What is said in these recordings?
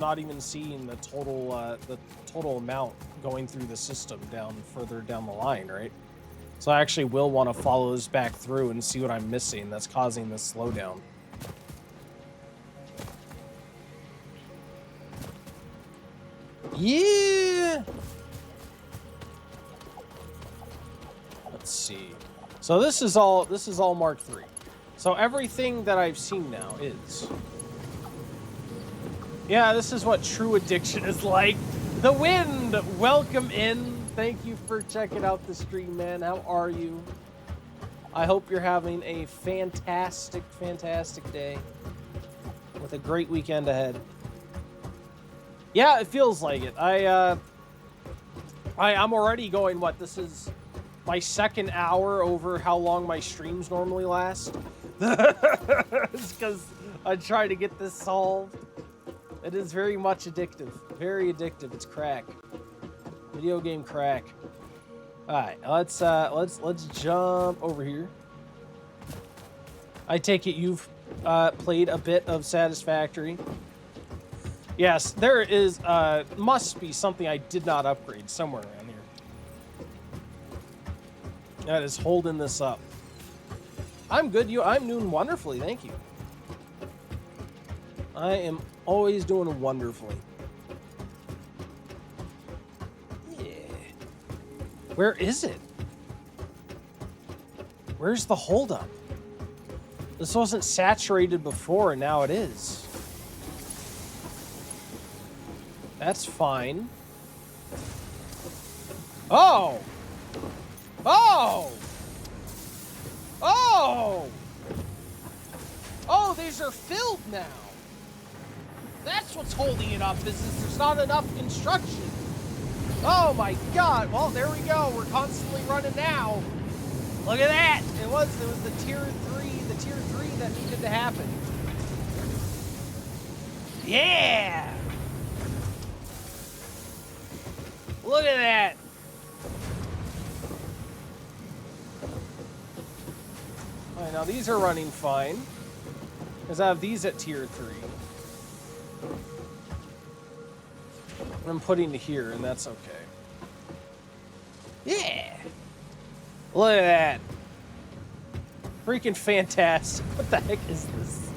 not even seeing the total amount going through the system further down the line, right? So I actually will want to follow this back through and see what I'm missing that's causing this slowdown. Yeah. Let's see. So this is all Mark III. So everything that I've seen now is. Yeah, this is what true addiction is like. The Wind, welcome in. Thank you for checking out the stream, man. How are you? I hope you're having a fantastic, fantastic day with a great weekend ahead. Yeah, it feels like it. I'm already going, what, this is my second hour over how long my streams normally last. It's because I try to get this solved. It is very much addictive. Very addictive. It's crack. Video game crack. Alright, let's jump over here. I take it you've played a bit of Satisfactory. Yes, there is must be something I did not upgrade somewhere around here. That is holding this up. I'm good. I'm doing wonderfully, thank you. I am always doing wonderfully. Yeah. Where is it? Where's the holdup? This wasn't saturated before, and now it is. That's fine. Oh! Oh! Oh! Oh, these are filled now. That's what's holding it up, is there's not enough construction. Oh my god. Well, there we go. We're constantly running now. Look at that. It was the tier 3 that needed to happen. Yeah. Look at that. All right, now these are running fine. Because I have these at tier 3. I'm putting it here, and that's okay. Yeah! Look at that. Freaking fantastic. What the heck is this?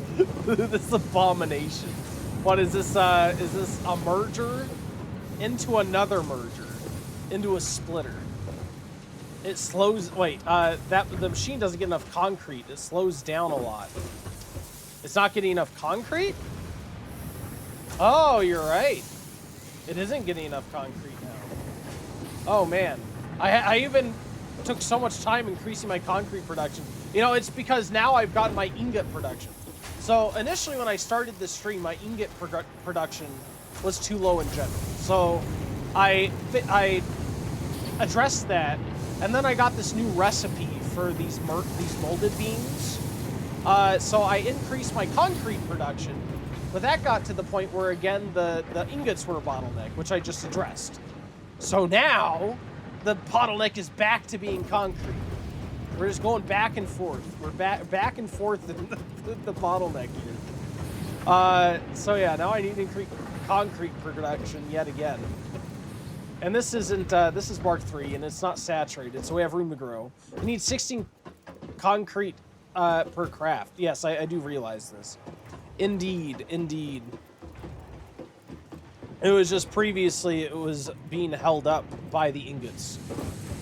This abomination. What is this? Is this a merger into another merger? Into a splitter? It slows... Wait, the machine doesn't get enough concrete. It slows down a lot. It's not getting enough concrete? Oh, you're right. It isn't getting enough concrete now. Oh, man. I even took so much time increasing my concrete production. You know, it's because now I've gotten my ingot production. So, initially when I started this stream, my ingot production was too low in general. So, I addressed that, and then I got this new recipe for these molded beams. So I increased my concrete production, but that got to the point where, again, the ingots were a bottleneck, which I just addressed. So now, the bottleneck is back to being concrete. We're just going back and forth. We're back and forth in the bottleneck here. So yeah, now I need to increase concrete production yet again. And this isn't, this is Mark III, and it's not saturated, so we have room to grow. We need 16 concrete per craft. Yes, I do realize this. Indeed, indeed. It was just previously, it was being held up by the ingots.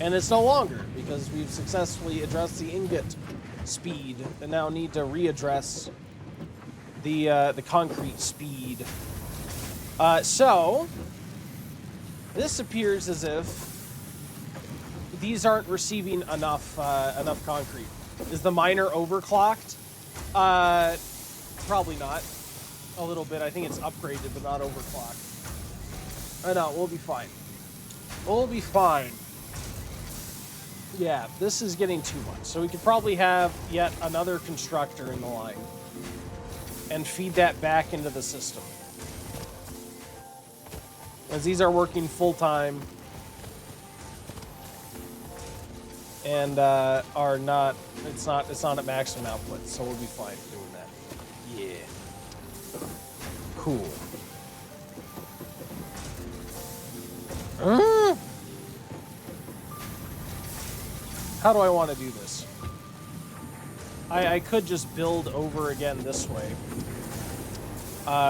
And it's no longer, because we've successfully addressed the ingot speed, and now need to readdress the concrete speed. So, this appears as if these aren't receiving enough concrete. Is the miner overclocked? Probably not. A little bit. I think it's upgraded, but not overclocked. I know, we'll be fine. We'll be fine. Yeah, this is getting too much. So we could probably have yet another constructor in the line and feed that back into the system. As these are working full-time and are not, it's not at maximum output, so we'll be fine doing that. Yeah. Cool. How do I want to do this? I could just build over again this way,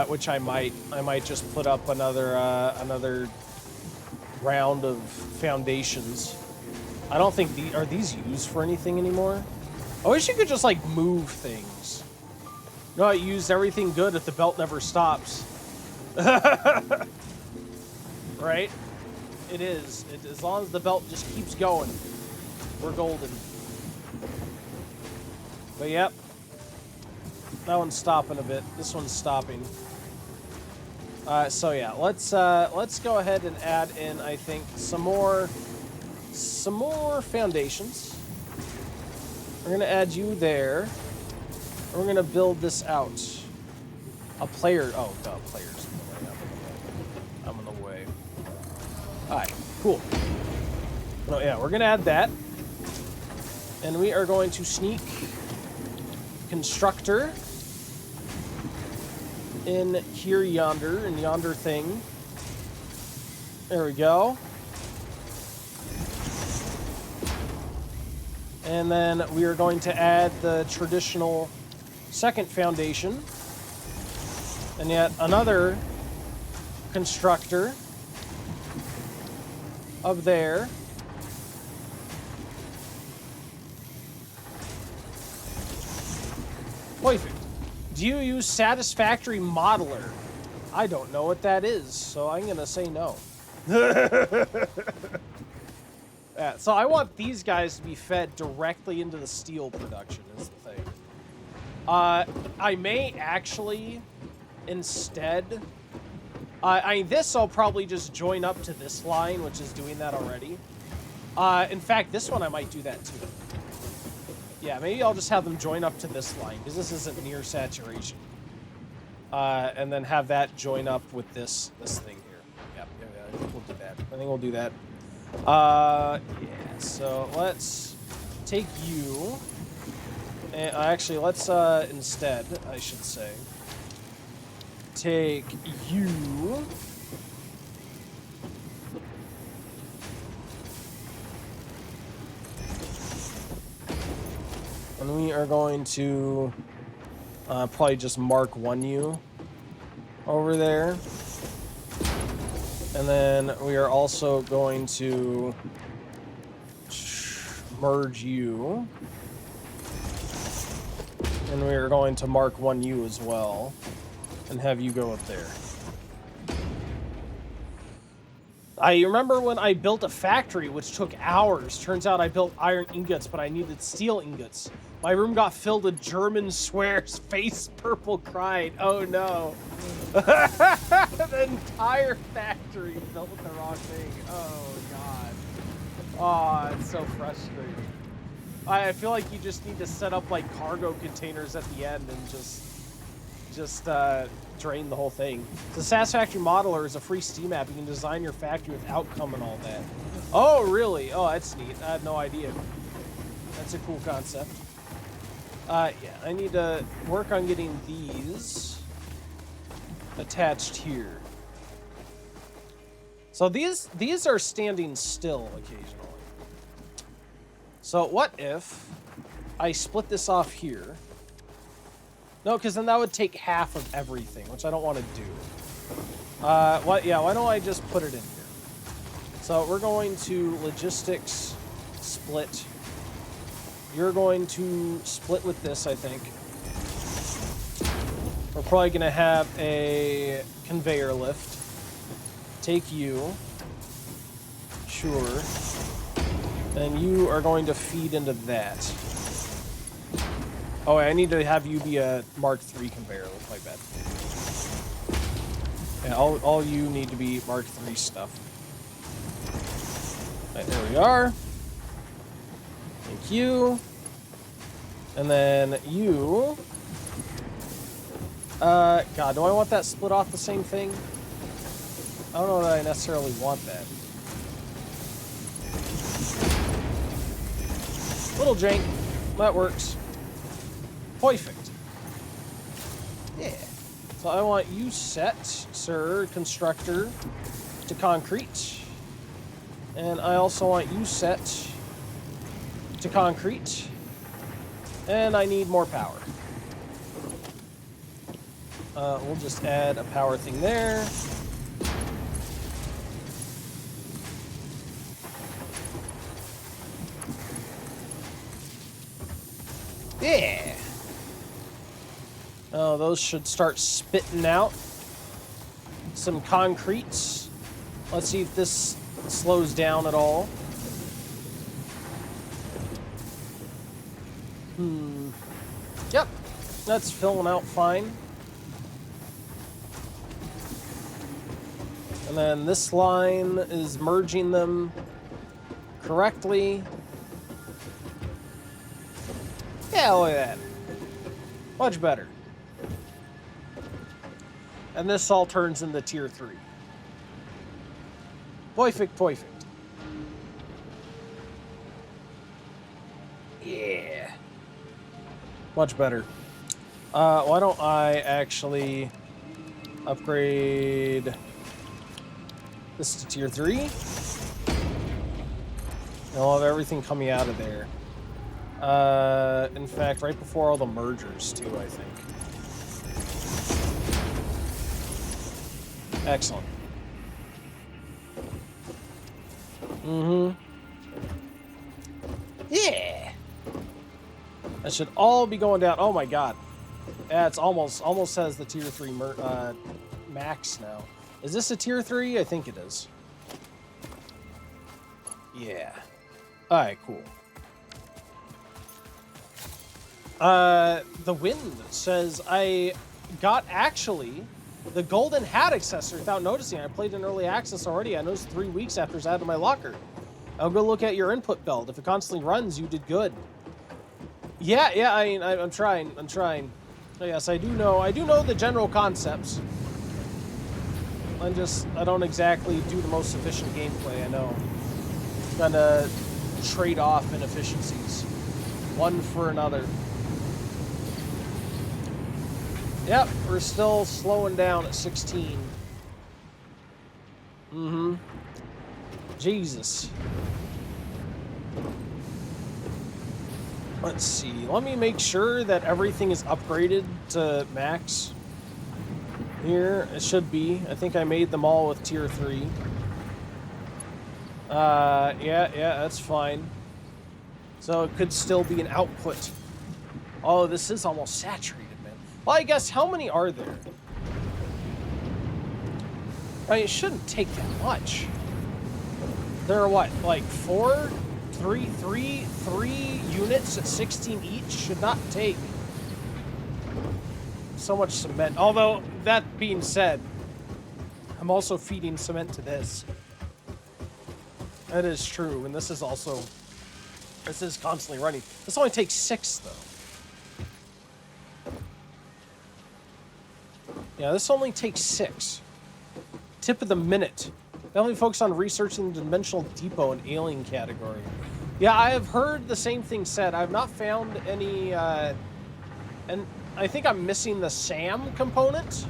which I might. I might just put up another round of foundations. I don't think are these used for anything anymore. I wish you could just like move things. No, it used everything good if the belt never stops. Right? It is. As long as the belt just keeps going, we're golden. But yep, that one's stopping a bit. This one's stopping. So yeah, let's go ahead and add in, I think, some more foundations. We're gonna add you there. We're gonna build this out. A player. Oh god, players in the way. I'm in the way. All right, cool. Oh yeah, we're gonna add that, and we are going to sneak constructor in here, yonder, in yonder thing. There we go. And then we are going to add the traditional second foundation. And yet another constructor up there. Perfect. Do you use Satisfactory Modeler? I don't know what that is, so I'm gonna say no. Yeah, so I want these guys to be fed directly into the steel production is the thing. I may actually instead... this I'll probably just join up to this line, which is doing that already. In fact, this one I might do that too. Yeah, maybe I'll just have them join up to this line, because this isn't near saturation. And then have that join up with this thing here. Yeah, I think we'll do that. I think we'll do that. Yeah, so let's take you. And actually, let's instead, I should say, take you. And we are going to probably just mark 1U over there. And then we are also going to merge you. And we are going to mark 1U as well. And have you go up there. I remember when I built a factory, which took hours. Turns out I built iron ingots, but I needed steel ingots. My room got filled with German swears, face purple cried. Oh no. The entire factory built with the wrong thing. Oh god. Oh, it's so frustrating. I feel like you just need to set up like cargo containers at the end and just drain the whole thing. The Satisfactory Modeler is a free Steam app. You can design your factory with outcome and all that. Oh, really? Oh, that's neat. I had no idea. That's a cool concept. Yeah, I need to work on getting these attached here. So these are standing still occasionally. So what if I split this off here? No, because then that would take half of everything, which I don't want to do. Yeah, why don't I just put it in here? So we're going to logistics split. You're going to split with this, I think. We're probably going to have a conveyor lift. Take you. Sure. And you are going to feed into that. Oh, I need to have you be a Mark III conveyor lift, my bad. Yeah, all you need to be Mark III stuff. Right, there we are. Thank you. And then you... God, do I want that split off the same thing? I don't know that I necessarily want that. Little jank. That works. Perfect. Yeah. So I want you set, sir, constructor, to concrete. And I also want you set to concrete. And I need more power. We'll just add a power thing there. Yeah. Oh, those should start spitting out some concretes. Let's see if this slows down at all. Yep, that's filling out fine. And then this line is merging them correctly. Yeah, look at that. Much better. And this all turns into tier 3. Perfect, perfect. Yeah. Much better. Why don't I actually upgrade this to tier 3? And I'll have everything coming out of there. In fact, right before all the mergers, too, I think. Excellent. Yeah! That should all be going down. Oh my god. Yeah, it's almost has the tier 3 max now. Is this a tier 3? I think it is. Yeah. Alright, cool. The Wind says, I got actually the Golden Hat accessory without noticing. I played in early access already. I noticed 3 weeks after it's added to my locker. I'll go look at your input build. If it constantly runs, you did good. Yeah, I mean, I'm trying. So yes, I do know the general concepts. I don't exactly do the most efficient gameplay, I know. Trying to trade off inefficiencies. One for another. Yep, we're still slowing down at 16. Jesus. Let's see. Let me make sure that everything is upgraded to max. Here, it should be. I think I made them all with tier 3. Yeah, that's fine. So it could still be an output. Oh, this is almost saturated, man. Well, I guess, how many are there? I mean, it shouldn't take that much. There are what, like three units at 16 each? Should not take so much cement. Although, that being said, I'm also feeding cement to this. That is true, and this is constantly running. This only takes 6, though. Yeah, this only takes 6. Tip of the minute. Definitely focus on researching the Dimensional Depot and Alien category. Yeah, I have heard the same thing said. I've not found any, and I think I'm missing the SAM component.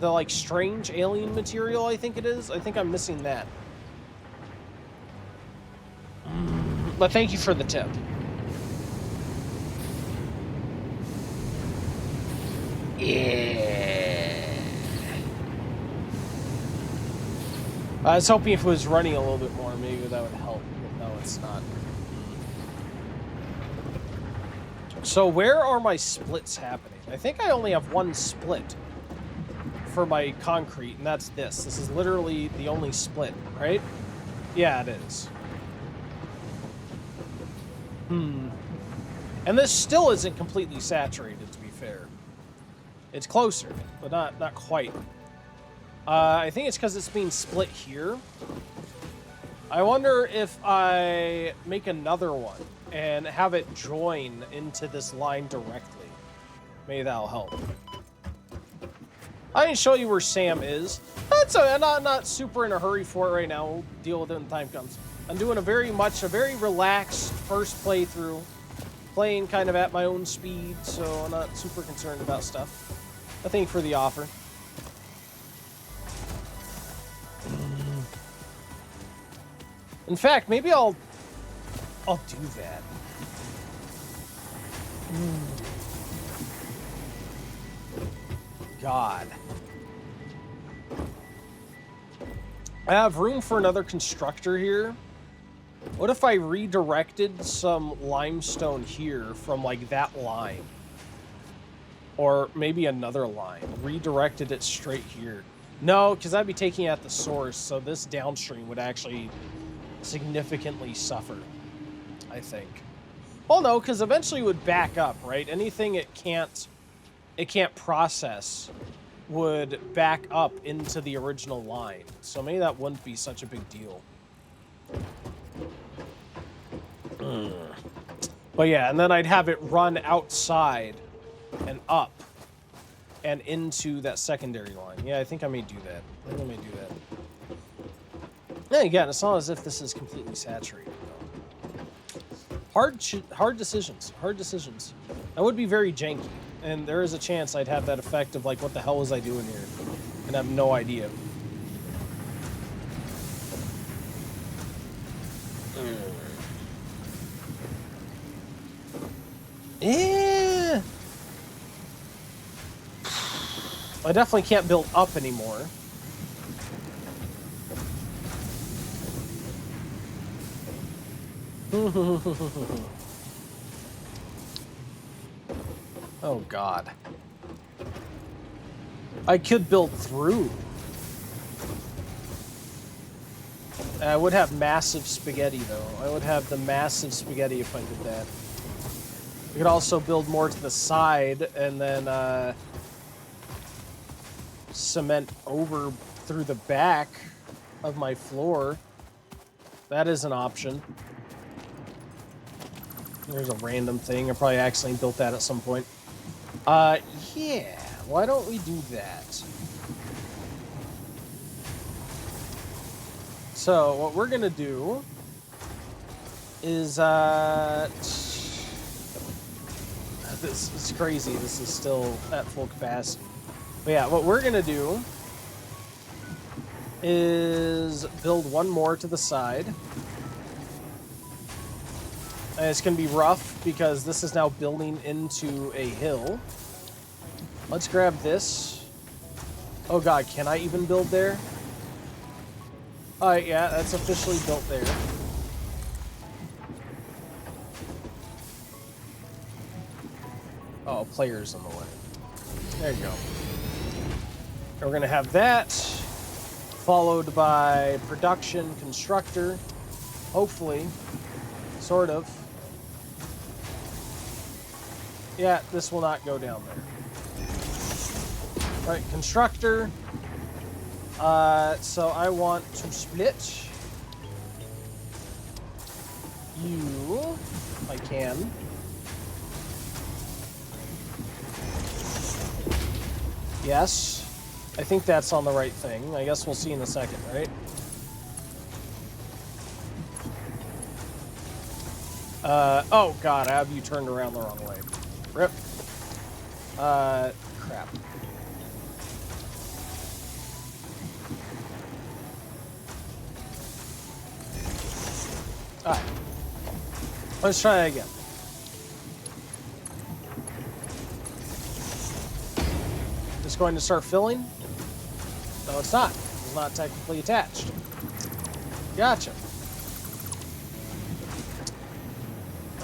The, like, strange alien material, I think it is. I think I'm missing that. But thank you for the tip. Yeah. I was hoping if it was running a little bit more, maybe that would help. But no, it's not. So where are my splits happening? I think I only have one split for my concrete, and that's this. This is literally the only split, right? Yeah, it is. And this still isn't completely saturated, to be fair. It's closer, but not quite. I think it's because it's being split here. I wonder if I make another one and have it join into this line directly. Maybe that'll help. I can show you where Sam is. I'm not super in a hurry for it right now. We'll deal with it when the time comes. I'm doing a very relaxed first playthrough. Playing kind of at my own speed, so I'm not super concerned about stuff. I thank you for the offer. In fact, maybe I'll do that. God. I have room for another constructor here. What if I redirected some limestone here from, like, that line? Or maybe another line. Redirected it straight here. No, because I'd be taking out the source, so this downstream would actually significantly suffer, I think. Well, no, because eventually it would back up, right? Anything it can't process would back up into the original line. So maybe that wouldn't be such a big deal. But yeah, and then I'd have it run outside and up and into that secondary line. Yeah, I think I may do that. And again, it's not as if this is completely saturated, though. Hard decisions. That would be very janky. And there is a chance I'd have that effect of, like, what the hell was I doing here? And I have no idea. Yeah. I definitely can't build up anymore. Oh, God. I could build through. I would have massive spaghetti, though. I would have the massive spaghetti if I did that. I could also build more to the side and then cement over through the back of my floor. That is an option. There's a random thing. I probably accidentally built that at some point. Yeah. Why don't we do that? So, what we're gonna do is, this is crazy. This is still at full capacity. But yeah, what we're gonna do is build one more to the side. And it's going to be rough because this is now building into a hill. Let's grab this. Oh God, can I even build there? Alright, yeah, that's officially built there. Oh, player's in the way. There you go. And we're going to have that, followed by production constructor. Hopefully. Sort of. Yeah, this will not go down there. Right, constructor. So I want to split you, if I can. Yes. I think that's on the right thing. I guess we'll see in a second, right? Oh God, I have you turned around the wrong way. Rip. Crap. Alright. Let's try it again. Just going to start filling? No, it's not. It's not technically attached. Gotcha.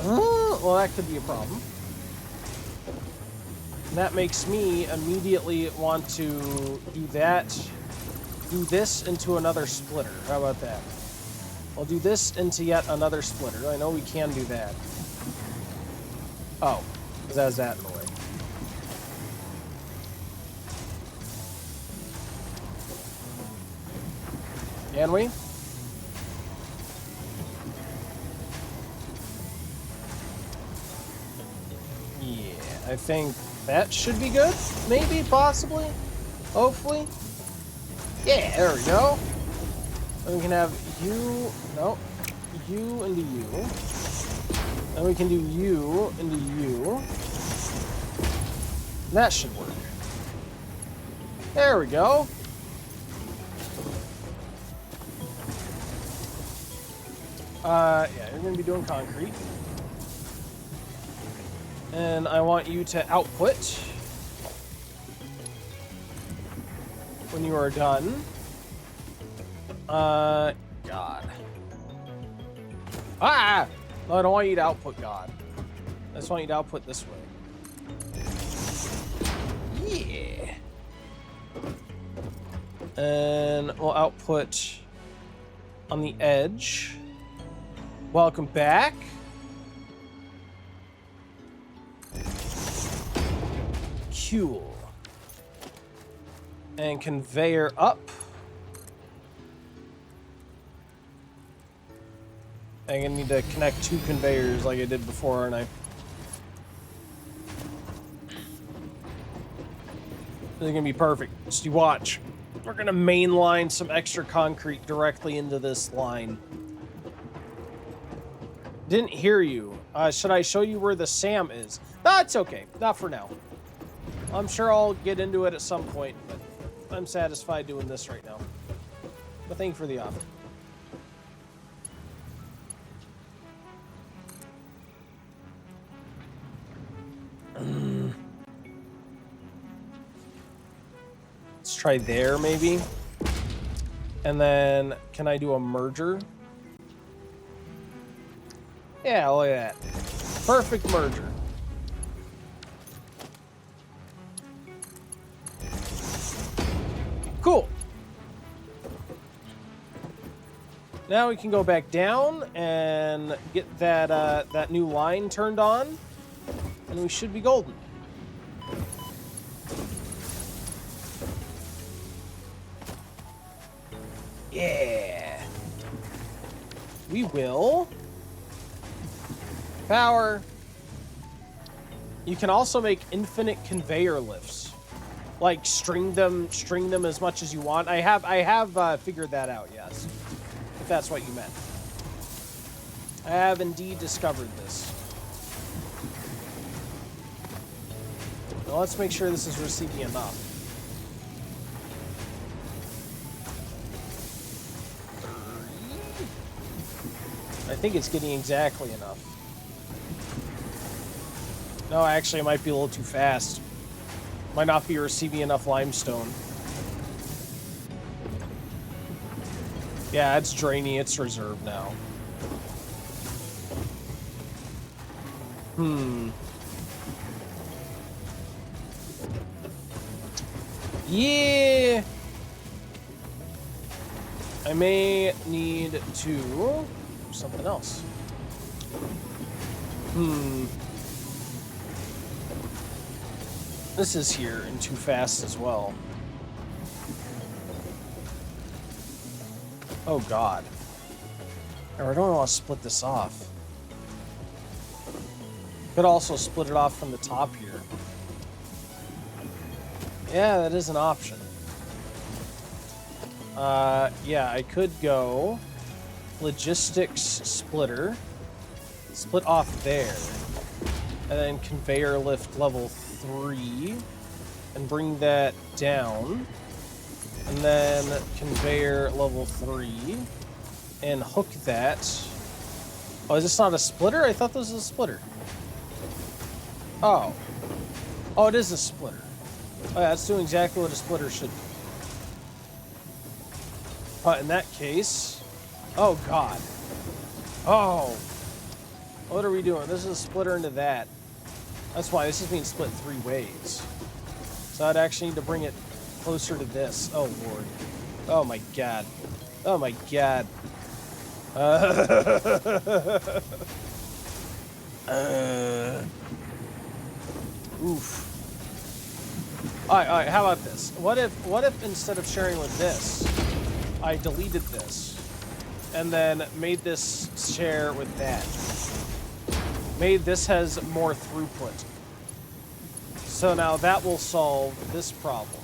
Well, that could be a problem. And that makes me immediately want to do that. Do this into another splitter. How about that? I'll do this into yet another splitter. I know we can do that. Oh, because that has that in the way. Can we? Yeah, I think that should be good. Maybe, possibly, hopefully. Yeah, there we go. And we can have you, no, you into you. Then we can do you into you. That should work. There we go. Yeah, you're gonna be doing concrete. And I want you to output when you are done. God. Ah! No, I don't want you to output God. I just want you to output this way. Yeah. And we'll output on the edge. Welcome back. Cool. And conveyor up. I'm gonna need to connect 2 conveyors like I did before, aren't I? This is gonna be perfect. Just you watch. We're gonna mainline some extra concrete directly into this line. Didn't hear you. Should I show you where the SAM is? No, it's okay. Not for now. I'm sure I'll get into it at some point, but I'm satisfied doing this right now. But thank you for the offer. Let's try there, maybe. And then, can I do a merger? Yeah, look at that. Perfect merger. Cool. Now we can go back down and get that that new line turned on, and we should be golden. Yeah. We will. Power. You can also make infinite conveyor lifts. Like string them as much as you want. I have figured that out, yes. If that's what you meant. I have indeed discovered this. Now let's make sure this is receiving enough. I think it's getting exactly enough. No, actually, it might be a little too fast. Might not be receiving enough limestone. Yeah, it's draining. It's reserved now. Yeah. I may need to do something else. This is here and too fast as well. Oh God. Or I don't want to split this off. Could also split it off from the top here. Yeah, that is an option. Yeah, I could go logistics splitter, split off there, and then conveyor lift level 3, and bring that down, and then conveyor level 3, and hook that. Oh, is this not a splitter? I thought this was a splitter. Oh. Oh, it is a splitter. Oh, yeah, it's doing exactly what a splitter should do. In that case... Oh, God. Oh. What are we doing? This is a splitter into that. That's why this is being split 3 ways. So I'd actually need to bring it closer to this. Oh, Lord. Oh, my God. Oh, my God. Oof. Alright, how about this? What if instead of sharing with this, I deleted this, and then made this share with that? Made this has more throughput. So now that will solve this problem.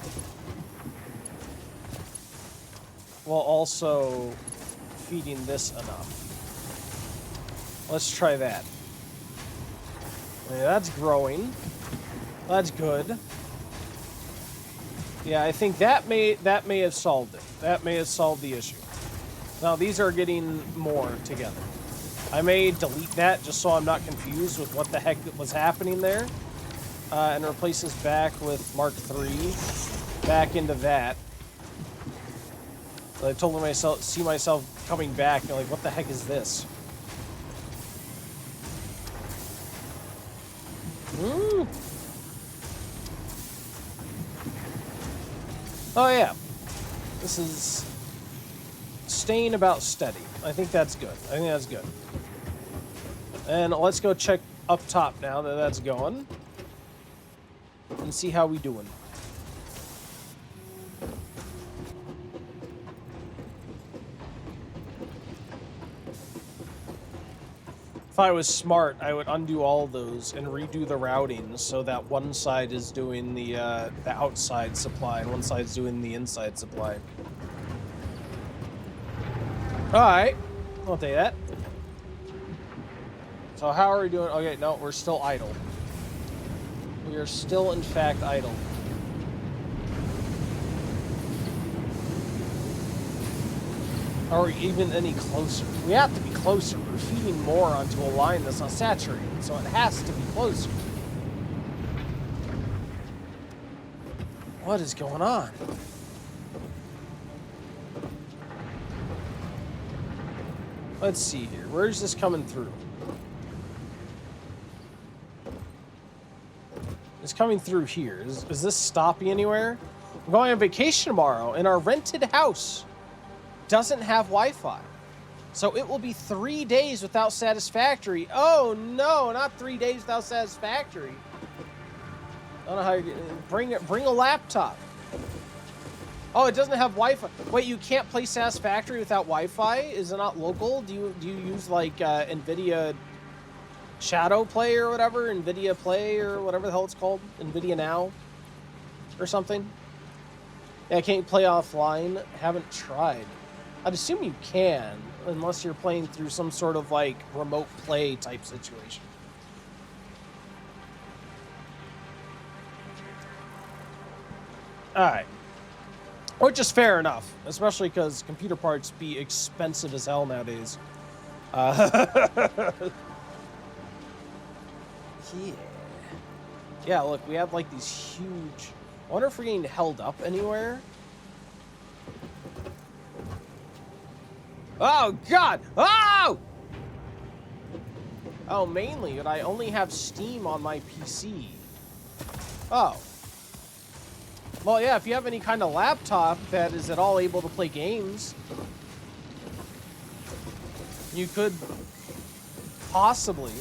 While also feeding this enough. Let's try that. Yeah, that's growing. That's good. Yeah, I think that may have solved it. That may have solved the issue. Now these are getting more together. I may delete that just so I'm not confused with what the heck was happening there. And replace this back with Mark III. Back into that. I told myself, see myself coming back, and like, what the heck is this? Mm. Oh yeah, this is staying about steady. I think that's good. I think that's good. And let's go check up top now that that's going, and see how we doing. If I was smart, I would undo all of those and redo the routing so that one side is doing the outside supply and one side is doing the inside supply. All right, I'll take that. So how are we doing? Okay, no, we're still idle. We are still, in fact, idle. Are we even any closer? We have to be closer. We're feeding more onto a line that's not saturated, so it has to be closer. What is going on? Let's see here. Where's this coming through? It's coming through here. Is this stopping anywhere? I'm going on vacation tomorrow, and our rented house doesn't have Wi-Fi. So it will be 3 days without Satisfactory. Oh no, not 3 days without Satisfactory. I don't know how you bring a laptop. Oh, it doesn't have Wi-Fi. Wait, you can't play Satisfactory without Wi-Fi? Is it not local? Do you use like NVIDIA Shadow Play or whatever? NVIDIA Play or whatever the hell it's called? NVIDIA Now or something? Yeah, can't play offline. Haven't tried. I'd assume you can, unless you're playing through some sort of like remote play type situation. All right. Which is fair enough, especially because computer parts be expensive as hell nowadays. Yeah. Yeah, look, we have like these huge... I wonder if we're getting held up anywhere. Oh, God! Oh! Oh, mainly, but I only have Steam on my PC. Oh. Well, yeah, if you have any kind of laptop that is at all able to play games, you could possibly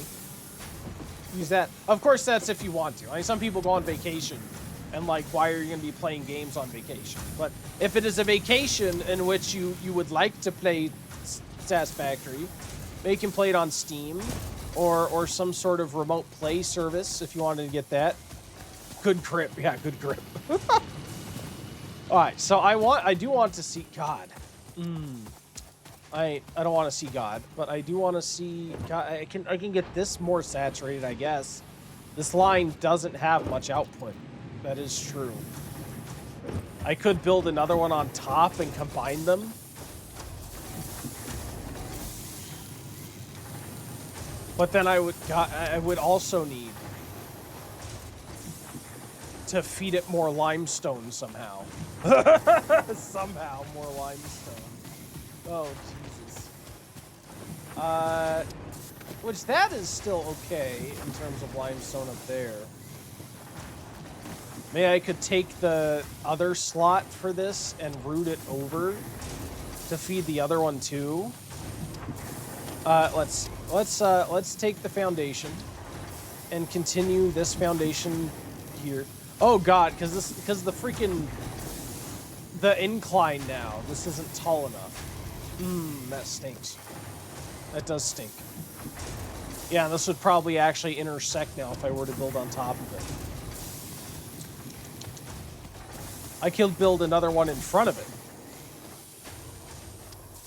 use that. Of course, that's if you want to. I mean, some people go on vacation, and like, why are you going to be playing games on vacation? But if it is a vacation in which you would like to play Satisfactory, you can play it on Steam or some sort of remote play service if you wanted to get that. Good grip, yeah, good grip. All right, so I do want to see God. I don't want to see God, but I do want to see God. I can get this more saturated, I guess. This line doesn't have much output. That is true. I could build another one on top and combine them. But then I would also need to feed it more limestone somehow. Somehow more limestone. Oh, Jesus. Which that is still okay in terms of limestone up there. Maybe I could take the other slot for this and route it over to feed the other one too. Let's take the foundation and continue this foundation here. Oh God, because the incline now. This isn't tall enough. That stinks. That does stink. Yeah, this would probably actually intersect now if I were to build on top of it. I could build another one in front of it.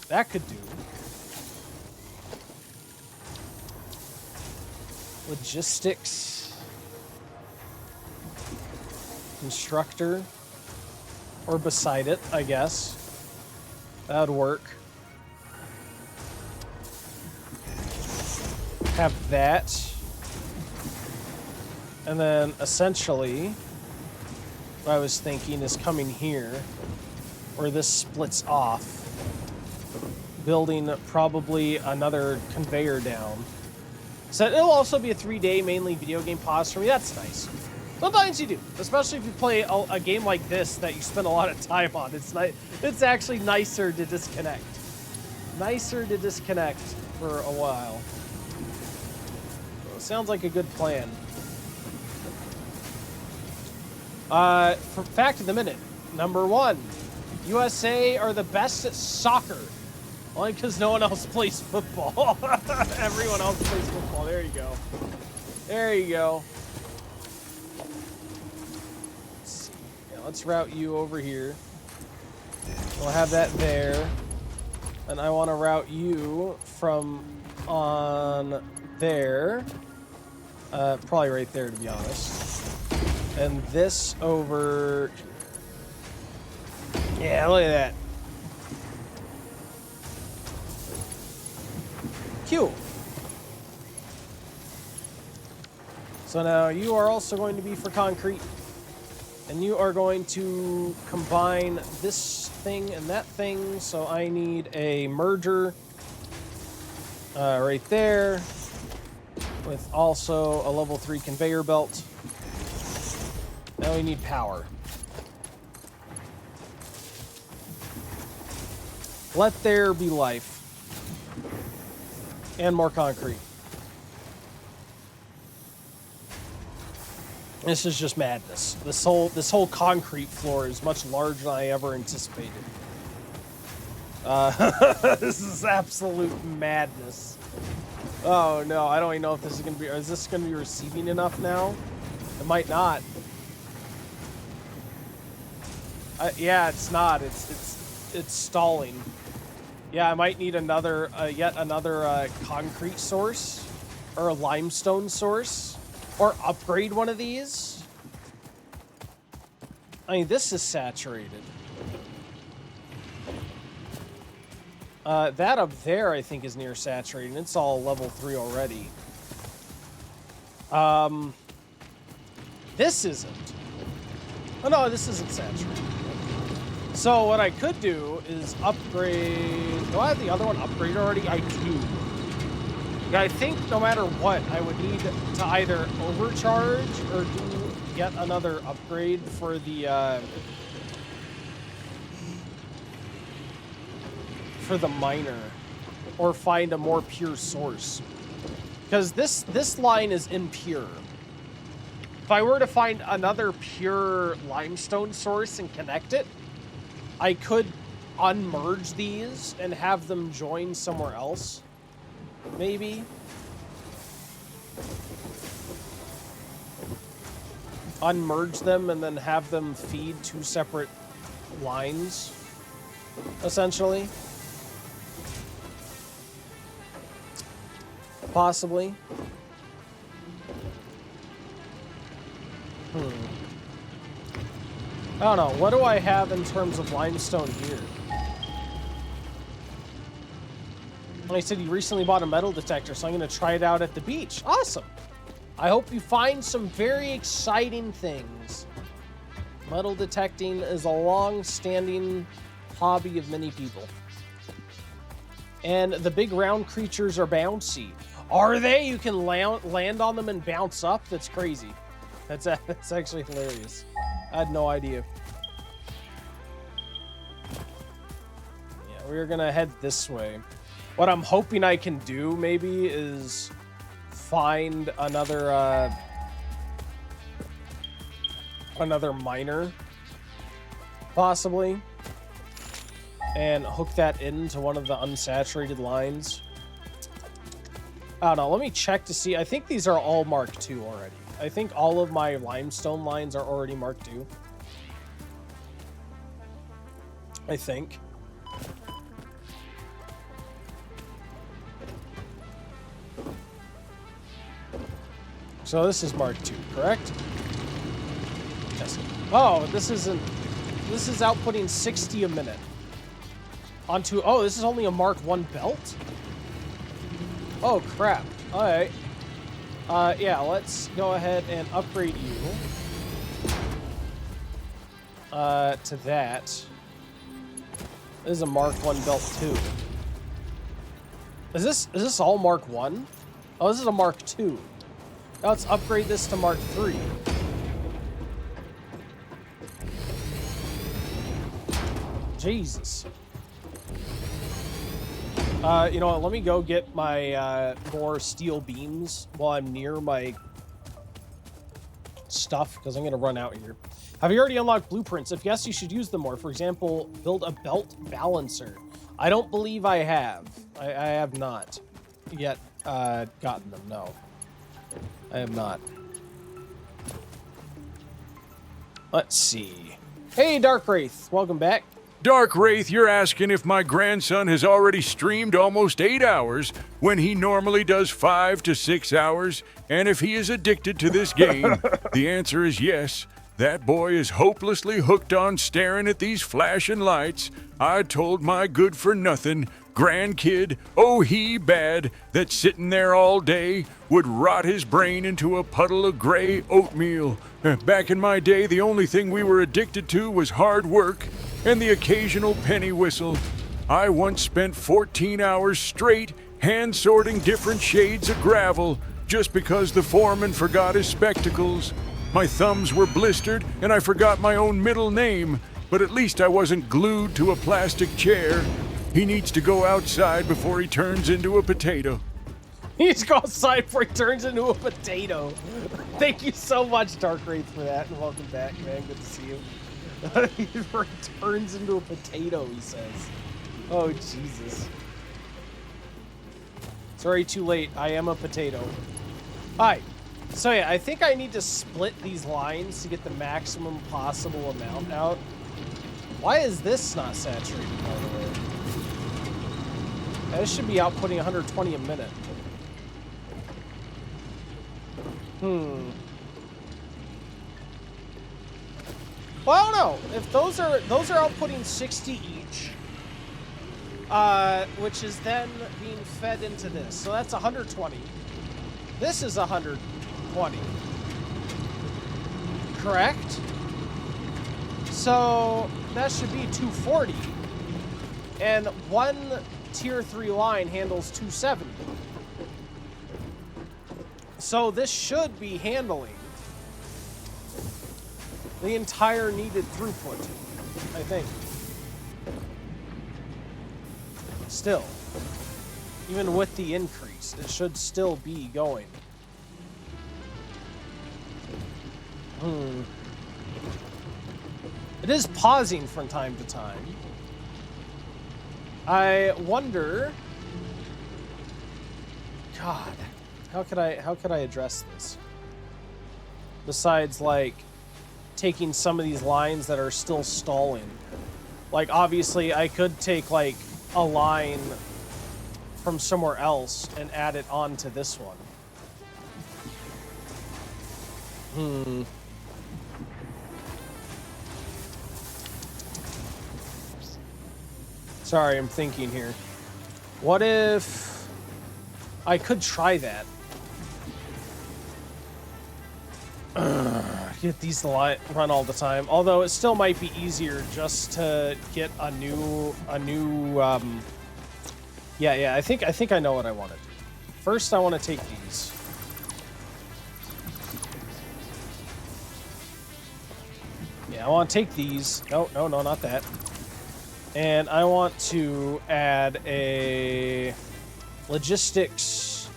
That could do. Logistics. Constructor. Or beside it, I guess. That would work. have that. And then essentially, what I was thinking is coming here, where this splits off, building probably another conveyor down. So it'll also be a 3-day mainly video game pause for me. That's nice. Sometimes you do, especially if you play a game like this that you spend a lot of time on. It's actually nicer to disconnect. Nicer to disconnect for a while. So it sounds like a good plan. For fact of the minute, number 1, USA are the best at soccer. Only because no one else plays football. Everyone else plays football. There you go. There you go. Let's see. Yeah, let's route you over here. We'll have that there. And I want to route you from on there. Probably right there, to be honest. And this over... Yeah, look at that. Cool. So now you are also going to be for concrete. And you are going to combine this thing and that thing. So I need a merger right there with also a level 3 conveyor belt. Now we need power. Let there be life. And more concrete. This is just madness. This whole concrete floor is much larger than I ever anticipated. This is absolute madness. Oh no, I don't even know if this is gonna be. Is this gonna be receiving enough now? It might not. Yeah, it's not. It's stalling. Yeah, I might need another, yet another concrete source, or a limestone source, or upgrade one of these. I mean, this is saturated. That up there, I think, is near saturated. It's all level 3 already. This isn't. Oh no, this isn't saturated. So what I could do is upgrade... Do I have the other one upgraded already? I do. Yeah, I think no matter what, I would need to either overcharge or do yet another upgrade for the miner, or find a more pure source. Because this line is impure. If I were to find another pure limestone source and connect it, I could unmerge these and have them join somewhere else. Maybe. Unmerge them and then have them feed 2 separate lines, essentially. Possibly. I don't know. What do I have in terms of limestone here? He said he recently bought a metal detector, so I'm going to try it out at the beach. Awesome. I hope you find some very exciting things. Metal detecting is a long-standing hobby of many people. And the big round creatures are bouncy. Are they? You can land on them and bounce up? That's crazy. That's actually hilarious. I had no idea. Yeah, we're gonna head this way. What I'm hoping I can do, maybe, is find another miner, possibly, and hook that into one of the unsaturated lines. I don't know. Let me check to see. I think these are all Mark II already. I think all of my limestone lines are already Mark II. I think. So this is Mark II, correct? Yes. Oh, this isn't... This is outputting 60 a minute. Onto... Oh, this is only a Mark I belt? Oh, crap. All right. Yeah, let's go ahead and upgrade you to that. This is a Mark 1 belt too. Is this all Mark 1? Oh, this is a Mark 2. Now let's upgrade this to Mark 3. Jesus. You know what? Let me go get my more steel beams while I'm near my stuff, because I'm going to run out here. Have you already unlocked blueprints? If yes, you should use them more. For example, build a belt balancer. I don't believe I have. I have not yet gotten them. No, I have not. Let's see. Hey, Dark Wraith. Welcome back. Dark Wraith, you're asking if my grandson has already streamed almost 8 hours when he normally does 5 to 6 hours, and if he is addicted to this game. The answer is yes. That boy is hopelessly hooked on staring at these flashing lights. I told my good-for-nothing grandkid, oh he bad, that sitting there all day would rot his brain into a puddle of gray oatmeal. Back in my day, the only thing we were addicted to was hard work and the occasional penny whistle. I once spent 14 hours straight hand-sorting different shades of gravel just because the foreman forgot his spectacles. My thumbs were blistered and I forgot my own middle name, but at least I wasn't glued to a plastic chair. He needs to go outside before he turns into a potato. He needs to go outside before he turns into a potato. Thank you so much, Dark Wraith, for that, and welcome back, man. Good to see you. He turns into a potato, he says. Oh, Jesus. Sorry, too late. I am a potato. Alright. So, yeah, I think I need to split these lines to get the maximum possible amount out. Why is this not saturated, by the way? This should be outputting 120 a minute. Well, I don't know. If those are outputting 60 each, which is then being fed into this. So that's 120. This is 120. Correct? So that should be 240. And one tier 3 line handles 270. So this should be handling the entire needed throughput, I think. Still, even with the increase, it should still be going. It is pausing from time to time. I wonder, God, how could I address this? Besides, like, taking some of these lines that are still stalling. Like, obviously, I could take, like, a line from somewhere else and add it onto this one. Sorry, I'm thinking here. What if I could try that? Get these to run all the time. Although it still might be easier just to get a new yeah, I think I know what I want to do. First, I want to take these. Yeah, I want to take these. No, not that. And I want to add a logistics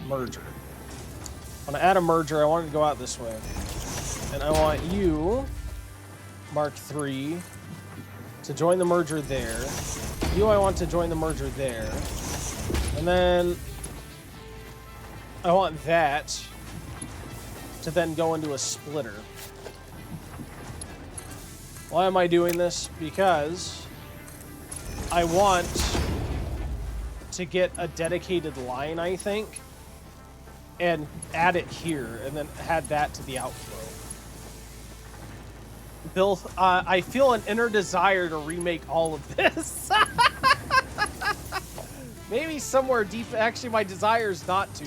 merger. I want to add a merger. I want it to go out this way. And I want you, Mark III, to join the merger there. You, I want to join the merger there. And then I want that to then go into a splitter. Why am I doing this? Because I want to get a dedicated line, I think, and add it here, and then add that to the outflow. Bill, I feel an inner desire to remake all of this. Maybe somewhere deep, actually my desire is not to,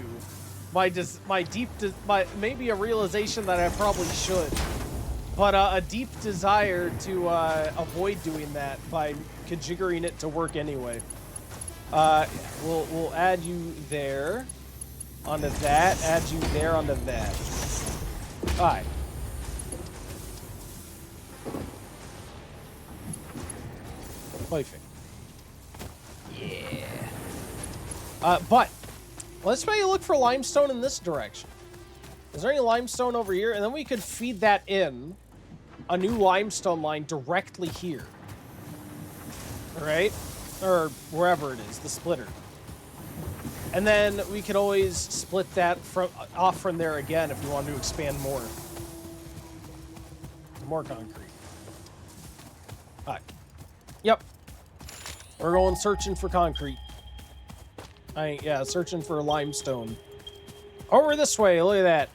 maybe a realization that I probably should, but a deep desire to avoid doing that by configuring it to work anyway. We'll add you there onto that. Add you there onto that. All right. Perfect. Yeah. But let's maybe look for limestone in this direction. Is there any limestone over here? And then we could feed that in a new limestone line directly here. All right? Or wherever it is, the splitter. And then we could always split that off from there again if we want to expand more. More concrete. All right. Yep. We're going searching for concrete. Yeah, searching for limestone. Over this way, look at that.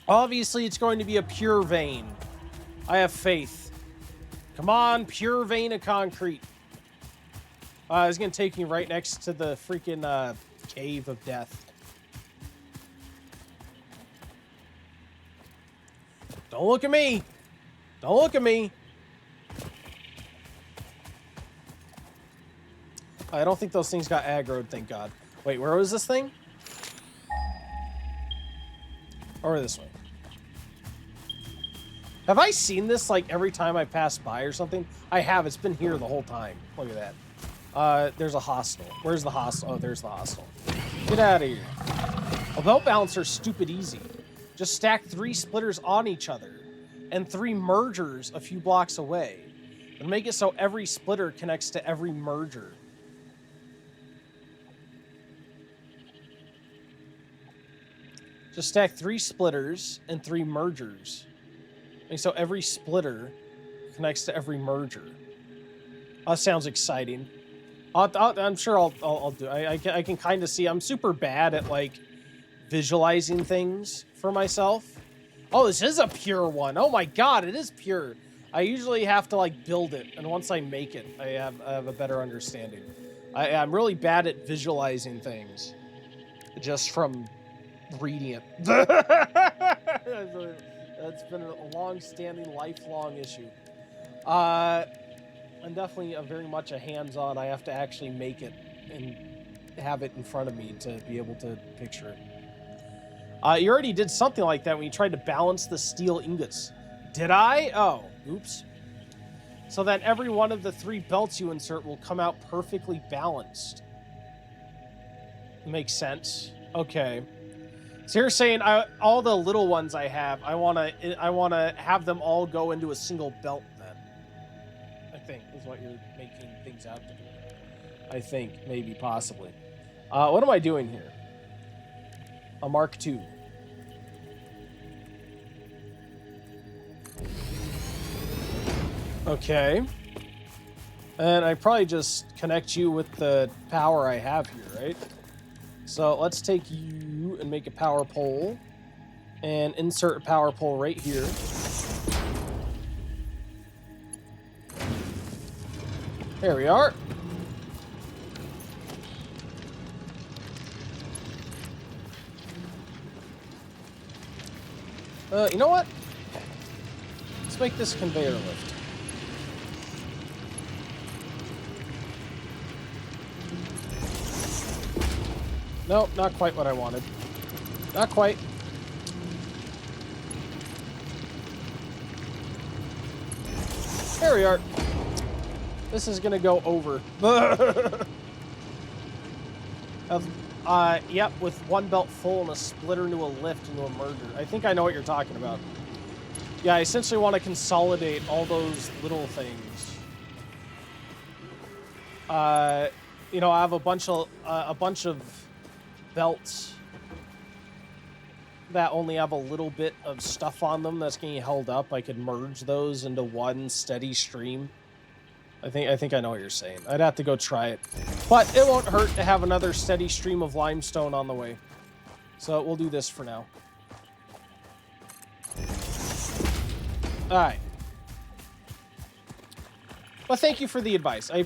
Obviously, it's going to be a pure vein. I have faith. Come on, pure vein of concrete. It's going to take me right next to the freaking cave of death. Don't look at me. Don't look at me. I don't think those things got aggroed, thank God. Wait, where was this thing? Over this way. Have I seen this, like, every time I pass by or something? I have. It's been here the whole time. Look at that. There's a hostel. Where's the hostel? Oh, there's the hostel. Get out of here. A belt balancer's stupid easy. Just stack 3 splitters on each other and 3 mergers a few blocks away. And make it so every splitter connects to every merger. Just stack 3 splitters and 3 mergers. And so every splitter connects to every merger. That sounds exciting. I'm sure I'll do it. I can kind of see. I'm super bad at, like, visualizing things for myself. Oh, this is a pure one. Oh my God, it is pure. I usually have to, like, build it. And once I make it, I have a better understanding. I'm really bad at visualizing things. Just from reading it. That's been a long-standing, lifelong issue. I'm definitely very much a hands-on. I have to actually make it and have it in front of me to be able to picture it. You already did something like that when you tried to balance the steel ingots. Did I? Oh, oops. So that every one of the 3 belts you insert will come out perfectly balanced. Makes sense. Okay. So you're saying all the little ones I have, I wanna have them all go into a single belt then. I think is what you're making things out to be. I think, maybe, possibly. What am I doing here? A Mark II. Okay. And I probably just connect you with the power I have here, right? So let's take you and make a power pole and insert a power pole right here. There we are. You know what? Let's make this conveyor lift. Nope, not quite what I wanted. Not quite. There we are. This is gonna go over. Yep, with 1 belt full and a splitter into a lift into a merger. I think I know what you're talking about. Yeah, I essentially want to consolidate all those little things. You know, I have a bunch of belts that only have a little bit of stuff on them that's getting held up. I could merge those into one steady stream. I think I know what you're saying. I'd have to go try it. But it won't hurt to have another steady stream of limestone on the way. So we'll do this for now. Alright. Well, thank you for the advice. I